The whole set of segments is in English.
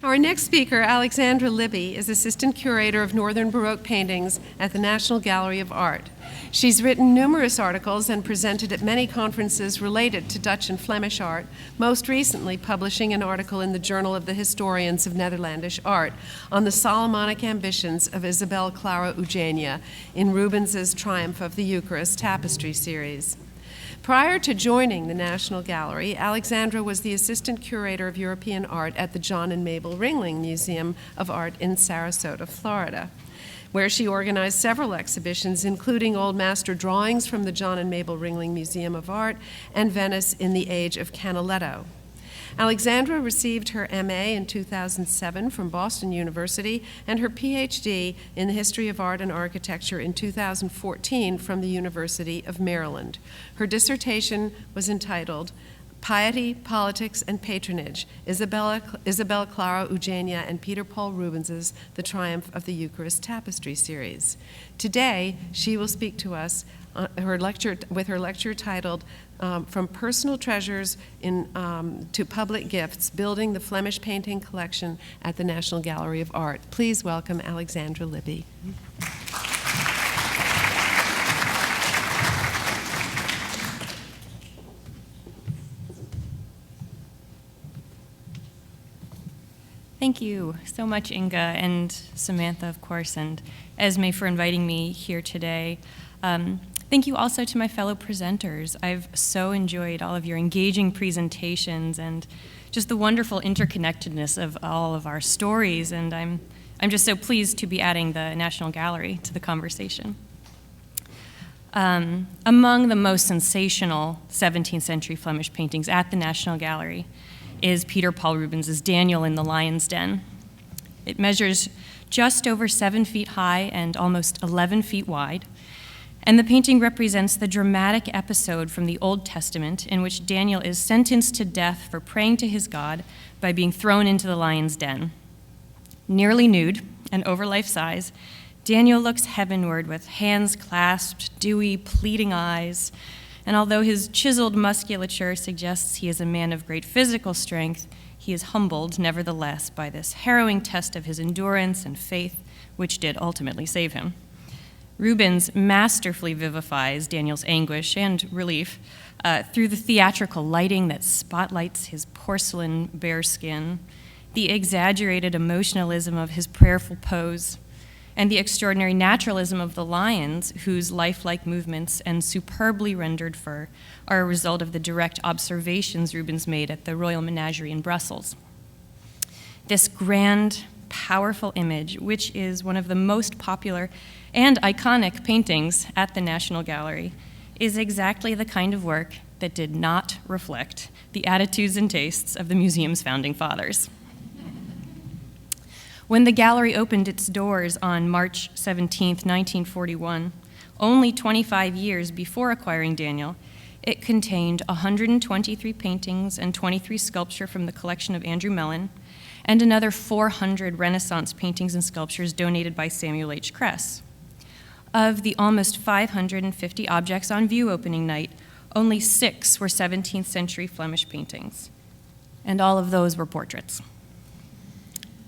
Our next speaker, Alexandra Libby, is Assistant Curator of Northern Baroque Paintings at the National Gallery of Art. She's written numerous articles and presented at many conferences related to Dutch and Flemish art, most recently publishing an article in the Journal of the Historians of Netherlandish Art on the Solomonic ambitions of Isabel Clara Eugenia in Rubens's Triumph of the Eucharist tapestry series. Prior to joining the National Gallery, Alexandra was the Assistant Curator of European Art at the John and Mabel Ringling Museum of Art in Sarasota, Florida, where she organized several exhibitions, including Old Master drawings from the John and Mabel Ringling Museum of Art and Venice in the Age of Canaletto. Alexandra received her MA in 2007 from Boston University and her PhD in the History of Art and Architecture in 2014 from the University of Maryland. Her dissertation was entitled Piety, Politics, and Patronage, Isabel Clara Eugenia and Peter Paul Rubens's The Triumph of the Eucharist tapestry series. Today, she will speak to us with her lecture titled From Personal Treasures to Public Gifts, Building the Flemish Painting Collection at the National Gallery of Art. Please welcome Alexandra Libby. Thank you so much, Inga, and Samantha, of course, and Esme for inviting me here today. Thank you also to my fellow presenters. I've so enjoyed all of your engaging presentations and just the wonderful interconnectedness of all of our stories, and I'm just so pleased to be adding the National Gallery to the conversation. Among the most sensational 17th century Flemish paintings at the National Gallery is Peter Paul Rubens's Daniel in the Lion's Den. It measures just over 7 feet high and almost 11 feet wide, and the painting represents the dramatic episode from the Old Testament in which Daniel is sentenced to death for praying to his God by being thrown into the lion's den. Nearly nude and over life size, Daniel looks heavenward with hands clasped, dewy, pleading eyes, and although his chiseled musculature suggests he is a man of great physical strength, he is humbled, nevertheless, by this harrowing test of his endurance and faith, which did ultimately save him. Rubens masterfully vivifies Daniel's anguish and relief through the theatrical lighting that spotlights his porcelain bare skin, the exaggerated emotionalism of his prayerful pose, and the extraordinary naturalism of the lions, whose lifelike movements and superbly rendered fur are a result of the direct observations Rubens made at the Royal Menagerie in Brussels. This grand, powerful image, which is one of the most popular and iconic paintings at the National Gallery, is exactly the kind of work that did not reflect the attitudes and tastes of the museum's founding fathers. When the gallery opened its doors on March 17, 1941, only 25 years before acquiring Daniel, it contained 123 paintings and 23 sculpture from the collection of Andrew Mellon, and another 400 Renaissance paintings and sculptures donated by Samuel H. Kress. Of the almost 550 objects on view opening night, only 6 were 17th century Flemish paintings, and all of those were portraits.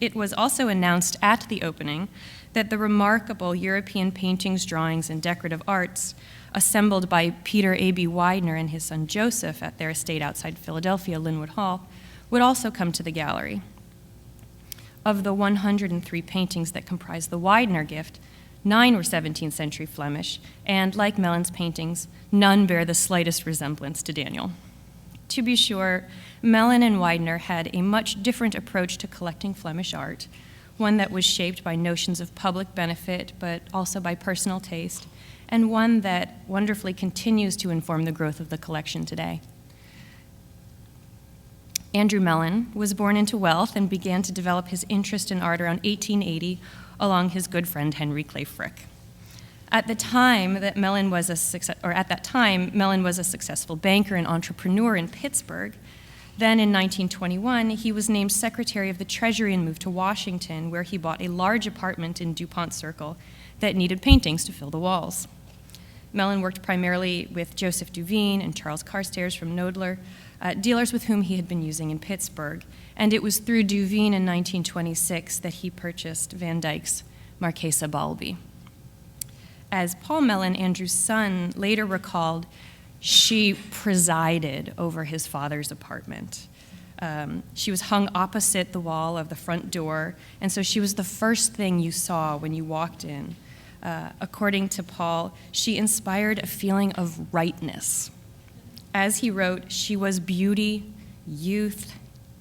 It was also announced at the opening that the remarkable European paintings, drawings, and decorative arts assembled by Peter A.B. Widener and his son Joseph at their estate outside Philadelphia, Linwood Hall, would also come to the gallery. Of the 103 paintings that comprise the Widener gift, 9 were 17th century Flemish, and like Mellon's paintings, none bear the slightest resemblance to Daniel. To be sure, Mellon and Widener had a much different approach to collecting Flemish art, one that was shaped by notions of public benefit, but also by personal taste, and one that wonderfully continues to inform the growth of the collection today. Andrew Mellon was born into wealth and began to develop his interest in art around 1880 along his good friend Henry Clay Frick. At that time, Mellon was a successful banker and entrepreneur in Pittsburgh. Then in 1921, he was named Secretary of the Treasury and moved to Washington, where he bought a large apartment in DuPont Circle that needed paintings to fill the walls. Mellon worked primarily with Joseph Duveen and Charles Carstairs from Knoedler, dealers with whom he had been using in Pittsburgh, and it was through Duveen in 1926 that he purchased Van Dyck's Marchesa Balbi. As Paul Mellon, Andrew's son, later recalled, she presided over his father's apartment. She was hung opposite the wall of the front door, and so she was the first thing you saw when you walked in. According to Paul, she inspired a feeling of rightness. As he wrote, she was beauty, youth,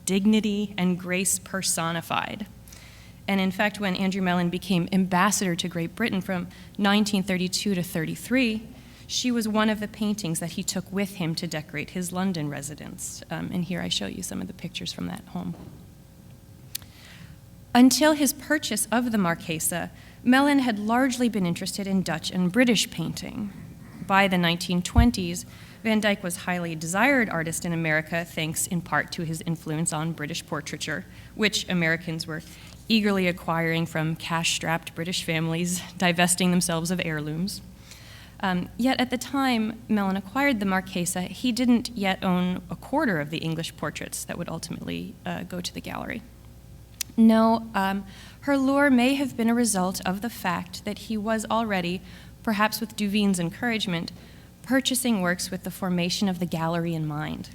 dignity, and grace personified. And in fact, when Andrew Mellon became ambassador to Great Britain from 1932 to 33, she was one of the paintings that he took with him to decorate his London residence. And here I show you some of the pictures from that home. Until his purchase of the Marchesa, Mellon had largely been interested in Dutch and British painting. By the 1920s, Van Dyck was a highly desired artist in America, thanks in part to his influence on British portraiture, which Americans were eagerly acquiring from cash-strapped British families, divesting themselves of heirlooms. Yet at the time Mellon acquired the Marchesa, he didn't yet own a quarter of the English portraits that would ultimately go to the gallery. No, her lure may have been a result of the fact that he was already, perhaps with Duveen's encouragement, purchasing works with the formation of the gallery in mind.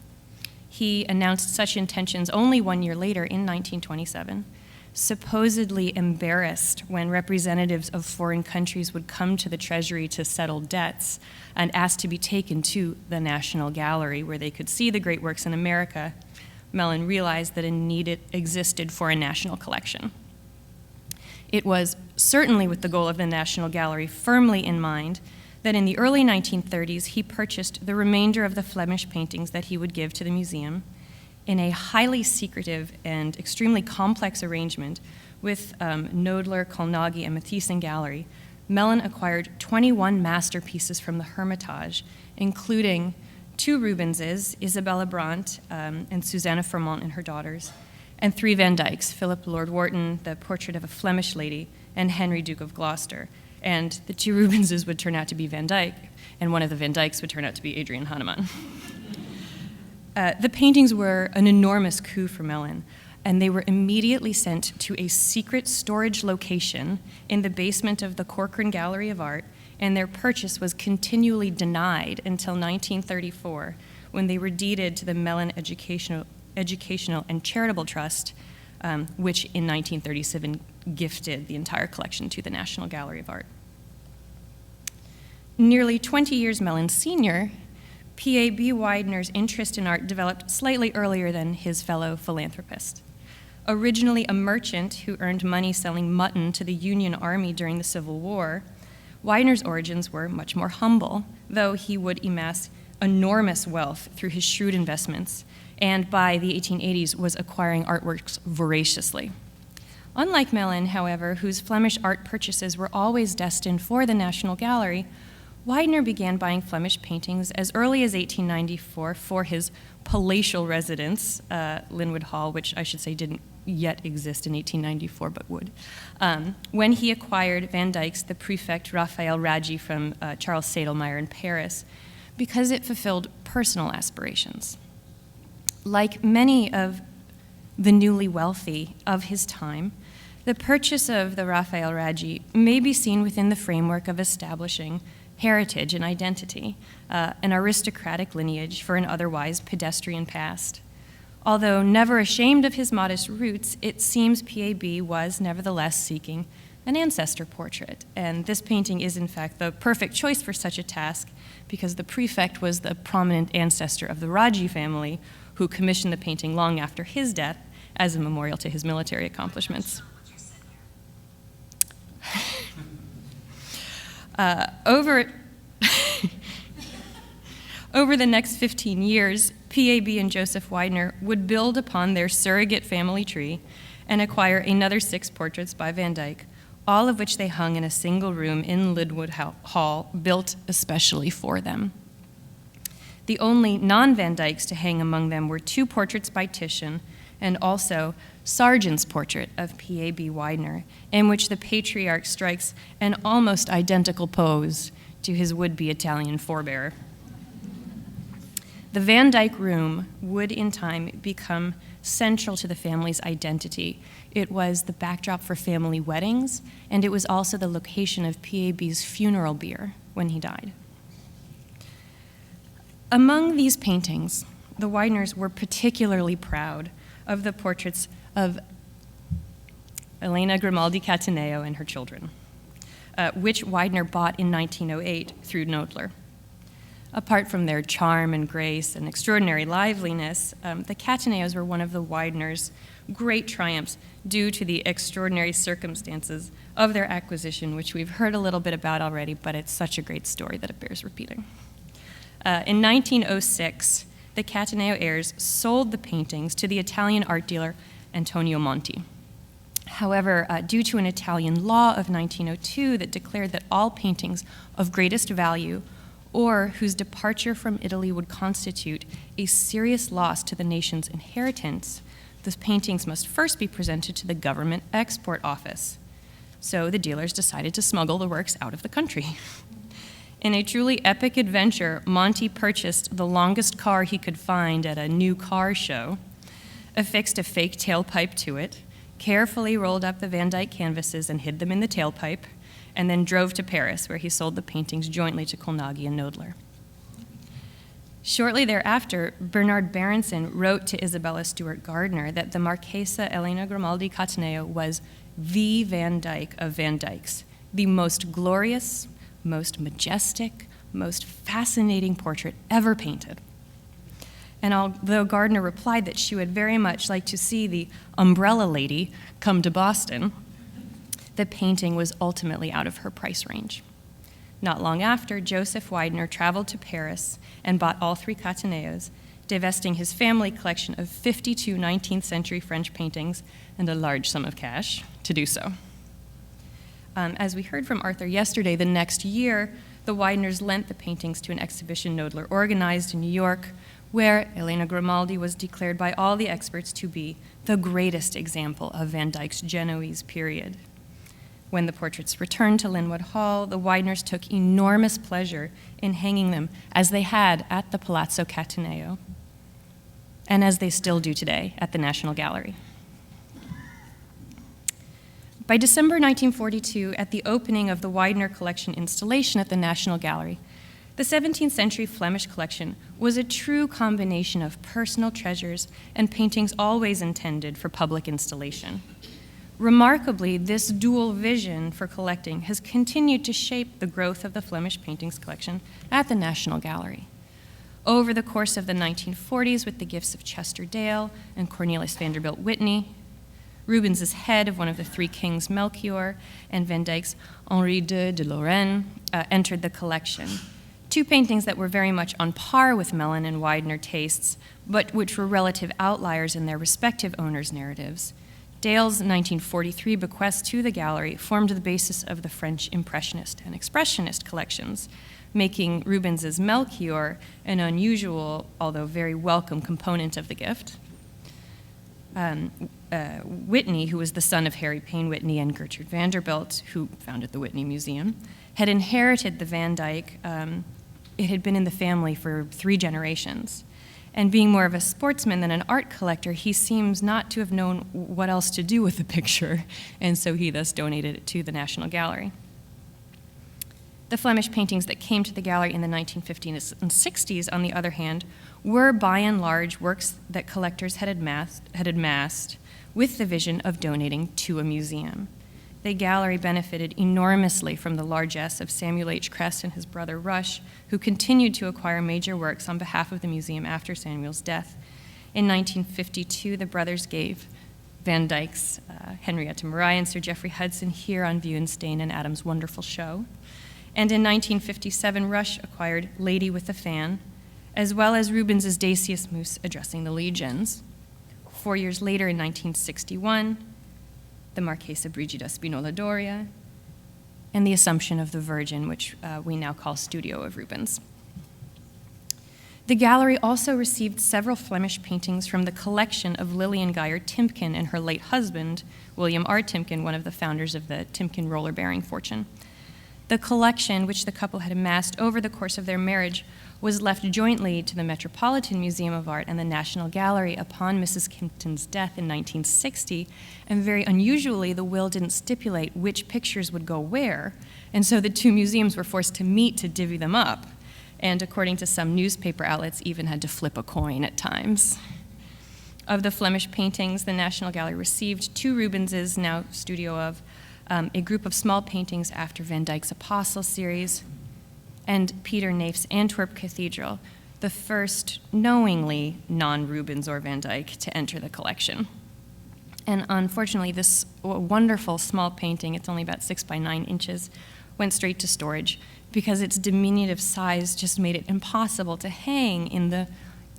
He announced such intentions only 1 year later in 1927, supposedly embarrassed when representatives of foreign countries would come to the Treasury to settle debts and ask to be taken to the National Gallery where they could see the great works in America. Mellon realized that a need existed for a national collection. It was certainly with the goal of the National Gallery firmly in mind that in the early 1930s he purchased the remainder of the Flemish paintings that he would give to the museum in a highly secretive and extremely complex arrangement with Knoedler, Colnaghi, and Matthiessen Gallery. Mellon acquired 21 masterpieces from the Hermitage, including 2 Rubenses, Isabella Brandt and Susanna Vermont and her daughters, and 3 Van Dycks, Philip Lord Wharton, the portrait of a Flemish lady, and Henry, Duke of Gloucester. And the 2 Rubenses would turn out to be Van Dyck, and one of the Van Dycks would turn out to be Adrian Hahnemann. The paintings were an enormous coup for Mellon, and they were immediately sent to a secret storage location in the basement of the Corcoran Gallery of Art, and their purchase was continually denied until 1934, when they were deeded to the Mellon Educational and Charitable Trust, which in 1937 gifted the entire collection to the National Gallery of Art. Nearly 20 years Mellon's senior, P.A.B. Widener's interest in art developed slightly earlier than his fellow philanthropist. Originally a merchant who earned money selling mutton to the Union Army during the Civil War, Widener's origins were much more humble, though he would amass enormous wealth through his shrewd investments, and by the 1880s was acquiring artworks voraciously. Unlike Mellon, however, whose Flemish art purchases were always destined for the National Gallery, Widener began buying Flemish paintings as early as 1894 for his palatial residence, Linwood Hall, which I should say didn't yet exist in 1894, but would, when he acquired Van Dyck's The Prefect Raphael Raggi from Charles Sadelmeyer in Paris, because it fulfilled personal aspirations. Like many of the newly wealthy of his time, the purchase of the Raphael Raggi may be seen within the framework of establishing heritage and identity, an aristocratic lineage for an otherwise pedestrian past. Although never ashamed of his modest roots, it seems P.A.B. was nevertheless seeking an ancestor portrait, and this painting is in fact the perfect choice for such a task because the prefect was the prominent ancestor of the Raggi family who commissioned the painting long after his death as a memorial to his military accomplishments. Over the next 15 years, P.A.B. and Joseph Widener would build upon their surrogate family tree and acquire another 6 portraits by Van Dyck, all of which they hung in a single room in Linwood Hall, built especially for them. The only non-Van Dycks to hang among them were 2 portraits by Titian and also Sargent's portrait of P.A.B. Widener, in which the patriarch strikes an almost identical pose to his would-be Italian forebearer. The Van Dyck room would in time become central to the family's identity. It was the backdrop for family weddings, and it was also the location of PAB's funeral bier when he died. Among these paintings, the Wideners were particularly proud of the portraits of Elena Grimaldi Cataneo and her children, which Widener bought in 1908 through Knoedler. Apart from their charm and grace and extraordinary liveliness, the Cataneos were one of the Wideners' great triumphs due to the extraordinary circumstances of their acquisition, which we've heard a little bit about already, but it's such a great story that it bears repeating. In 1906, the Cataneo heirs sold the paintings to the Italian art dealer Antonio Monti. However, due to an Italian law of 1902 that declared that all paintings of greatest value or whose departure from Italy would constitute a serious loss to the nation's inheritance, the paintings must first be presented to the government export office. So the dealers decided to smuggle the works out of the country. In a truly epic adventure, Monti purchased the longest car he could find at a new car show, affixed a fake tailpipe to it, carefully rolled up the Van Dyck canvases and hid them in the tailpipe, and then drove to Paris, where he sold the paintings jointly to Colnaghi and Knoedler. Shortly thereafter, Bernard Berenson wrote to Isabella Stewart Gardner that the Marchesa Elena Grimaldi Cataneo was the Van Dyck of Van Dycks, the most glorious, most majestic, most fascinating portrait ever painted. And although Gardner replied that she would very much like to see the umbrella lady come to Boston, the painting was ultimately out of her price range. Not long after, Joseph Widener traveled to Paris and bought all three Cataneos, divesting his family collection of 52 19th century French paintings and a large sum of cash to do so. As we heard from Arthur yesterday, the next year, the Wideners lent the paintings to an exhibition Knoedler organized in New York, where Elena Grimaldi was declared by all the experts to be the greatest example of Van Dyck's Genoese period. When the portraits returned to Linwood Hall, the Wideners took enormous pleasure in hanging them as they had at the Palazzo Cataneo, and as they still do today at the National Gallery. By December 1942, at the opening of the Widener Collection installation at the National Gallery, the 17th century Flemish collection was a true combination of personal treasures and paintings always intended for public installation. Remarkably, this dual vision for collecting has continued to shape the growth of the Flemish paintings collection at the National Gallery. Over the course of the 1940s, with the gifts of Chester Dale and Cornelis Vanderbilt Whitney, Rubens' Head of one of the Three Kings, Melchior, and Van Dyck's Henri II de Lorraine entered the collection. Two paintings that were very much on par with Mellon and Widener tastes, but which were relative outliers in their respective owners' narratives. Dale's 1943 bequest to the gallery formed the basis of the French Impressionist and Expressionist collections, making Rubens's Melchior an unusual, although very welcome component of the gift. Whitney, who was the son of Harry Payne Whitney and Gertrude Vanderbilt, who founded the Whitney Museum, had inherited the Van Dyck. It had been in the family for 3 generations. And being more of a sportsman than an art collector, he seems not to have known what else to do with the picture, and so he thus donated it to the National Gallery. The Flemish paintings that came to the gallery in the 1950s and 60s, on the other hand, were by and large works that collectors had amassed with the vision of donating to a museum. The gallery benefited enormously from the largesse of Samuel H. Kress and his brother Rush, who continued to acquire major works on behalf of the museum after Samuel's death. In 1952, the brothers gave Van Dyck's Henrietta Maria and Sir Geoffrey Hudson here on view in Stain and Adams' wonderful show. And in 1957, Rush acquired Lady with the Fan, as well as Rubens' Dacius Mus addressing the legions. 4 years later, in 1961, the Marchesa Brigida Spinola Doria, and the Assumption of the Virgin, which we now call Studio of Rubens. The gallery also received several Flemish paintings from the collection of Lillian Geyer Timken and her late husband, William R. Timken, one of the founders of the Timken roller bearing fortune. The collection, which the couple had amassed over the course of their marriage, was left jointly to the Metropolitan Museum of Art and the National Gallery upon Mrs. Kimpton's death in 1960, and very unusually, the will didn't stipulate which pictures would go where, and so the two museums were forced to meet to divvy them up, and according to some newspaper outlets, even had to flip a coin at times. Of the Flemish paintings, the National Gallery received 2 Rubens's, now studio of, a group of small paintings after Van Dyck's Apostle series, and Peter Naef's Antwerp Cathedral, the first knowingly non-Rubens or Van Dyck to enter the collection. And unfortunately, this wonderful small painting, it's only about 6 by 9 inches, went straight to storage because its diminutive size just made it impossible to hang in the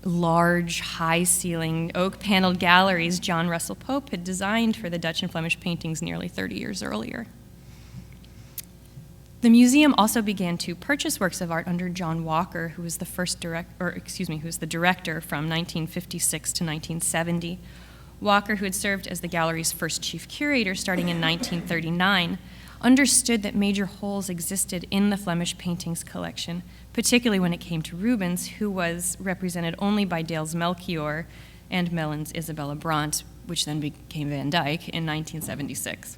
large, high-ceiling, oak-paneled galleries John Russell Pope had designed for the Dutch and Flemish paintings nearly 30 years earlier. The museum also began to purchase works of art under John Walker, who was the who was the director from 1956 to 1970. Walker, who had served as the gallery's first chief curator starting in 1939, understood that major holes existed in the Flemish paintings collection, particularly when it came to Rubens, who was represented only by Dale's Melchior and Mellon's Isabella Brant, which then became Van Dyck in 1976.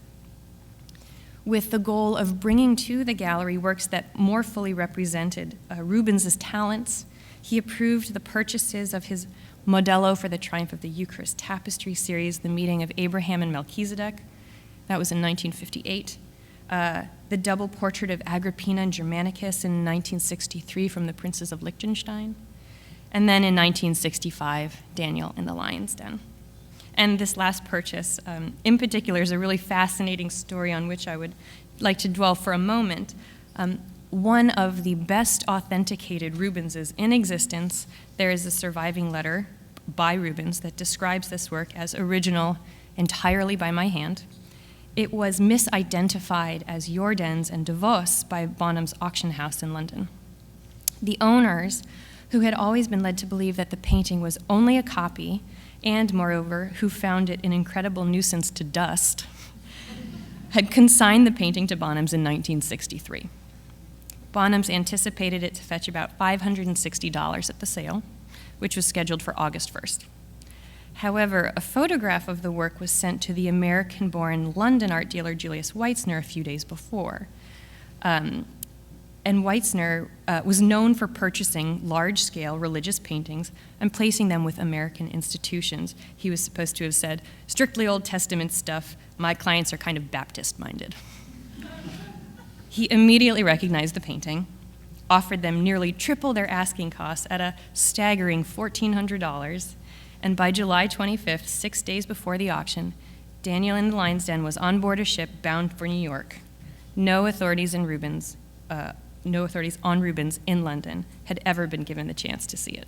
With the goal of bringing to the gallery works that more fully represented Rubens's talents, he approved the purchases of his Modello for the Triumph of the Eucharist tapestry series, The Meeting of Abraham and Melchizedek. That was in 1958. The double portrait of Agrippina and Germanicus in 1963 from the Princes of Liechtenstein. And then in 1965, Daniel in the Lion's Den. And this last purchase, in particular, is a really fascinating story on which I would like to dwell for a moment. One of the best authenticated Rubenses in existence, there is a surviving letter by Rubens that describes this work as original entirely by my hand. It was misidentified as Jordaens and De Vos by Bonham's auction house in London. The owners, who had always been led to believe that the painting was only a copy, and moreover, who found it an incredible nuisance to dust, had consigned the painting to Bonham's in 1963. Bonham's anticipated it to fetch about $560 at the sale, which was scheduled for August 1st. However, a photograph of the work was sent to the American-born London art dealer Julius Weitzner a few days before. And Weitzner was known for purchasing large-scale religious paintings and placing them with American institutions. He was supposed to have said, "Strictly Old Testament stuff, my clients are kind of Baptist-minded." He immediately recognized the painting, offered them nearly triple their asking costs at a staggering $1,400, and by July 25th, 6 days before the auction, Daniel in the Lion's Den was on board a ship bound for New York. No authorities on Rubens in London had ever been given the chance to see it.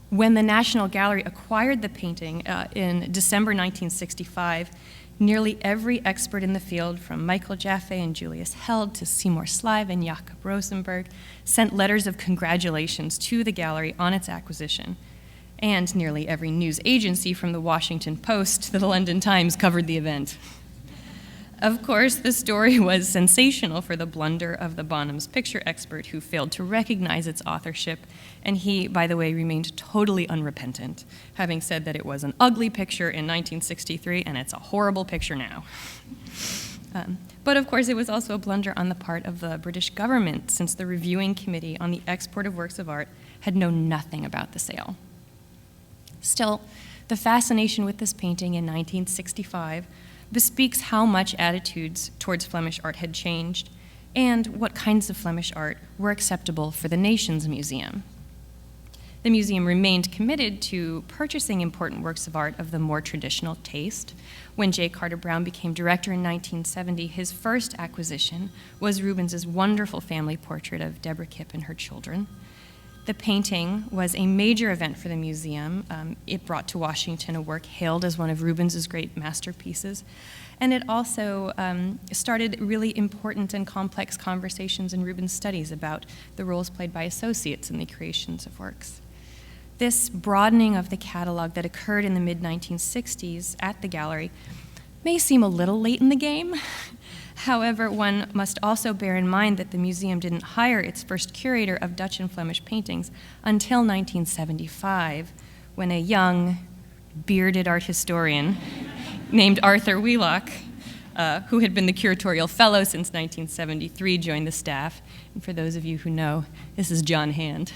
When the National Gallery acquired the painting in December 1965, nearly every expert in the field, from Michael Jaffe and Julius Held to Seymour Slive and Jakob Rosenberg, sent letters of congratulations to the gallery on its acquisition. And nearly every news agency, from the Washington Post to the London Times, covered the event. Of course, the story was sensational for the blunder of the Bonham's picture expert, who failed to recognize its authorship, and he, by the way, remained totally unrepentant, having said that it was an ugly picture in 1963 and it's a horrible picture now. But of course, it was also a blunder on the part of the British government, since the Reviewing Committee on the Export of Works of Art had known nothing about the sale. Still, the fascination with this painting in 1965 bespeaks how much attitudes towards Flemish art had changed and what kinds of Flemish art were acceptable for the nation's museum. The museum remained committed to purchasing important works of art of the more traditional taste. When J. Carter Brown became director in 1970, his first acquisition was Rubens's wonderful family portrait of Deborah Kipp and her children. The painting was a major event for the museum. It brought to Washington a work hailed as one of Rubens's great masterpieces. And it also started really important and complex conversations in Rubens' studies about the roles played by associates in the creations of works. This broadening of the catalog that occurred in the mid-1960s at the gallery may seem a little late in the game. However, one must also bear in mind that the museum didn't hire its first curator of Dutch and Flemish paintings until 1975, when a young, bearded art historian named Arthur Wheelock, who had been the Curatorial Fellow since 1973, joined the staff. And for those of you who know, this is John Hand.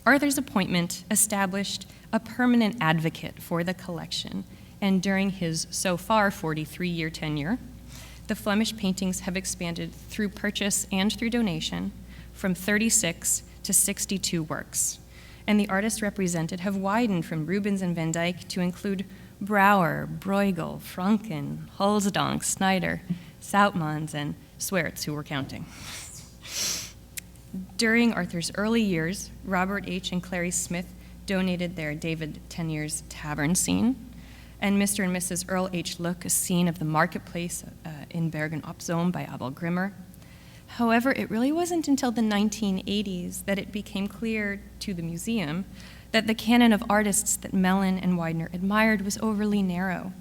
Arthur's appointment established a permanent advocate for the collection, and during his so far 43-year tenure, the Flemish paintings have expanded through purchase and through donation from 36 to 62 works. And the artists represented have widened from Rubens and Van Dyck to include Brouwer, Bruegel, Franken, Hulsdonk, Snyder, Soutmans, and Sweerts, who we're counting. During Arthur's early years, Robert H. and Clary Smith donated their David Teniers tavern scene, and Mr. and Mrs. Earl H. Look, a scene of the marketplace in Bergen op Zoom by Abel Grimmer. However, it really wasn't until the 1980s that it became clear to the museum that the canon of artists that Mellon and Widener admired was overly narrow,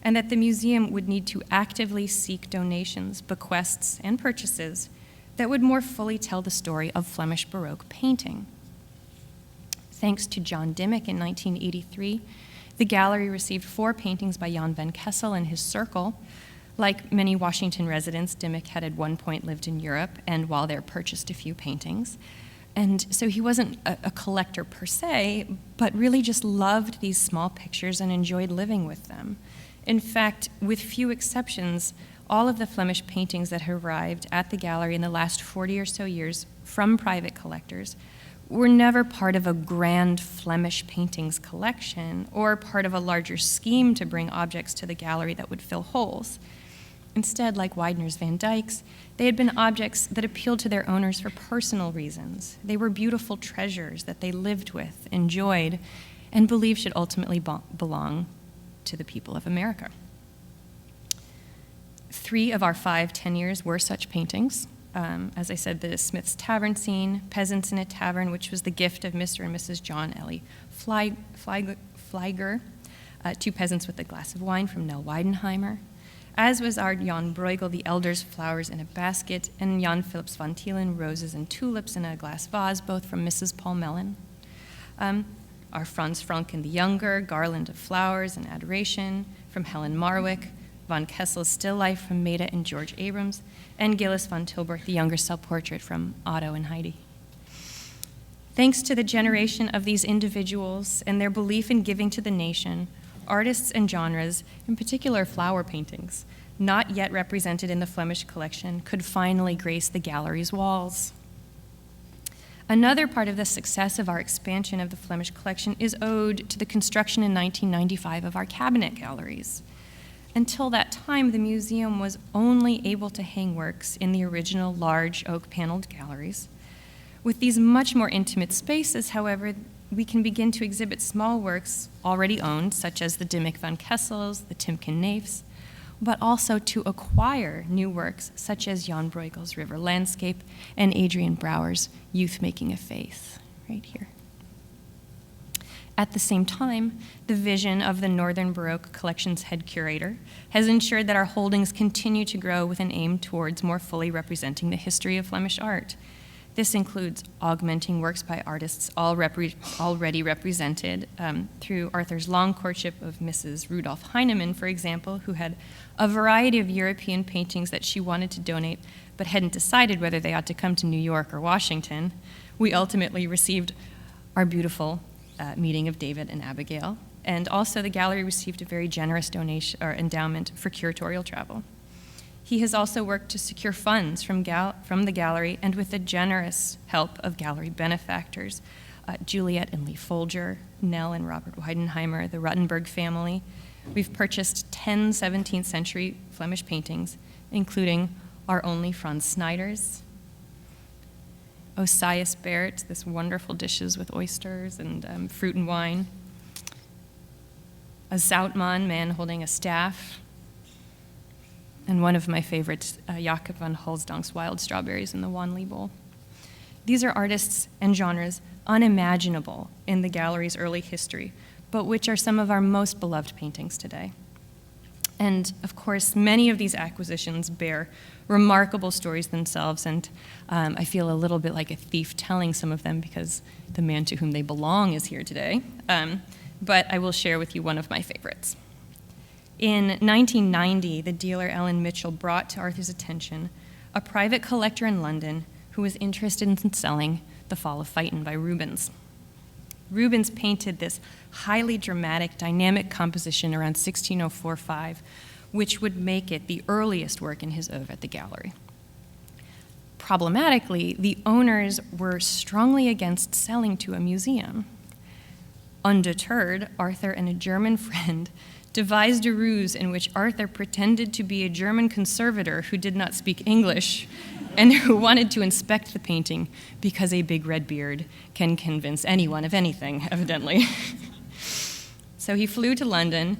and that the museum would need to actively seek donations, bequests, and purchases that would more fully tell the story of Flemish Baroque painting. Thanks to John Dyck in 1983, the gallery received 4 paintings by Jan van Kessel and his circle. Like many Washington residents, Dyck had at one point lived in Europe and while there purchased a few paintings. And so he wasn't a collector per se, but really just loved these small pictures and enjoyed living with them. In fact, with few exceptions, all of the Flemish paintings that have arrived at the gallery in the last 40 or so years from private collectors were never part of a grand Flemish paintings collection or part of a larger scheme to bring objects to the gallery that would fill holes. Instead, like Widener's Van Dyck's, they had been objects that appealed to their owners for personal reasons. They were beautiful treasures that they lived with, enjoyed, and believed should ultimately belong to the people of America. 3 of our 5 tenures were such paintings. As I said, the Smith's Tavern scene, Peasants in a Tavern, which was the gift of Mr. and Mrs. John Ellie Flieger, 2 Peasants with a Glass of Wine from Nell Weidenheimer, as was our Jan Bruegel, The Elders, Flowers in a Basket, and Jan Philips van Thielen, Roses and Tulips in a Glass Vase, both from Mrs. Paul Mellon. Our Franz Franken the Younger, Garland of Flowers and Adoration from Helen Marwick, Van Kessel's Still Life from Maida and George Abrams, and Gillis von Tilburg the Younger self-portrait from Otto and Heidi. Thanks to the generation of these individuals and their belief in giving to the nation, artists and genres, in particular flower paintings, not yet represented in the Flemish collection, could finally grace the gallery's walls. Another part of the success of our expansion of the Flemish collection is owed to the construction in 1995 of our cabinet galleries. Until that time, the museum was only able to hang works in the original large oak-paneled galleries. With these much more intimate spaces, however, we can begin to exhibit small works already owned, such as the Dyck van Kessels, the Timken Naefs, but also to acquire new works, such as Jan Bruegel's River Landscape and Adrian Brouwer's Youth Making a Faith, right here. At the same time, the vision of the Northern Baroque Collection's head curator has ensured that our holdings continue to grow with an aim towards more fully representing the history of Flemish art. This includes augmenting works by artists already represented through Arthur's long courtship of Mrs. Rudolph Heinemann, for example, who had a variety of European paintings that she wanted to donate but hadn't decided whether they ought to come to New York or Washington. We ultimately received our beautiful meeting of David and Abigail, and also the gallery received a very generous donation or endowment for curatorial travel. He has also worked to secure funds from the gallery and with the generous help of gallery benefactors, Juliet and Lee Folger, Nell and Robert Weidenheimer, the Ruttenberg family. We've purchased 10 17th century Flemish paintings, including our only Franz Snyder's, Osias Barrett, this wonderful dishes with oysters and fruit and wine, a Zoutman, man holding a staff, and one of my favorites, Jacob van Hulsdonk's Wild Strawberries in the Wanley Bowl. These are artists and genres unimaginable in the gallery's early history, but which are some of our most beloved paintings today. And of course, many of these acquisitions bear remarkable stories themselves, and I feel a little bit like a thief telling some of them because the man to whom they belong is here today. But I will share with you one of my favorites. In 1990, the dealer Ellen Mitchell brought to Arthur's attention a private collector in London who was interested in selling The Fall of Phaeton by Rubens. Rubens painted this highly dramatic, dynamic composition around 1604-5, which would make it the earliest work in his oeuvre at the gallery. Problematically, the owners were strongly against selling to a museum. Undeterred, Arthur and a German friend devised a ruse in which Arthur pretended to be a German conservator who did not speak English and who wanted to inspect the painting because a big red beard can convince anyone of anything, evidently. So he flew to London,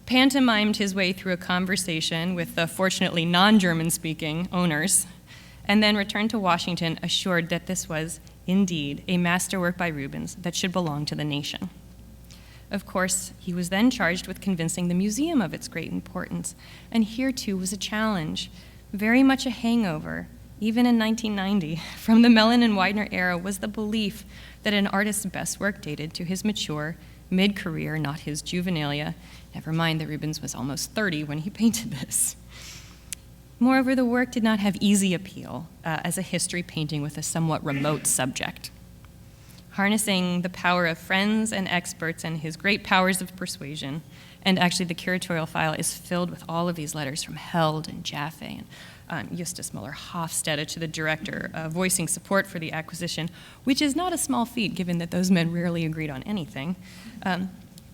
pantomimed his way through a conversation with the fortunately non-German-speaking owners, and then returned to Washington assured that this was indeed a masterwork by Rubens that should belong to the nation. Of course, he was then charged with convincing the museum of its great importance, and here too was a challenge, very much a hangover, even in 1990, from the Mellon and Widener era was the belief that an artist's best work dated to his mature, mid-career, not his juvenilia. Never mind that Rubens was almost 30 when he painted this. Moreover, the work did not have easy appeal as a history painting with a somewhat remote subject. Harnessing the power of friends and experts and his great powers of persuasion, and actually the curatorial file is filled with all of these letters from Held and Jaffe and Justus Muller-Hofstede to the director, voicing support for the acquisition, which is not a small feat given that those men rarely agreed on anything.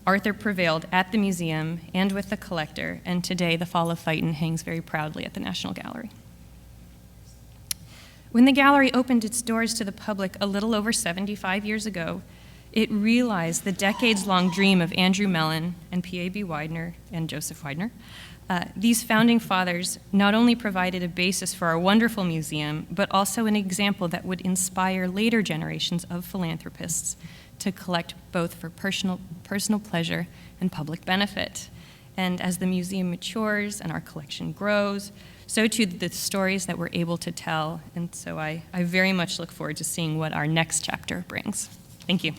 Arthur prevailed at the museum and with the collector, and today The Fall of Phaeton hangs very proudly at the National Gallery. When the gallery opened its doors to the public a little over 75 years ago, it realized the decades-long dream of Andrew Mellon and P.A.B. Widener and Joseph Widener. These founding fathers not only provided a basis for our wonderful museum, but also an example that would inspire later generations of philanthropists to collect both for personal pleasure and public benefit. And as the museum matures and our collection grows, so too the stories that we're able to tell. And so I very much look forward to seeing what our next chapter brings. Thank you.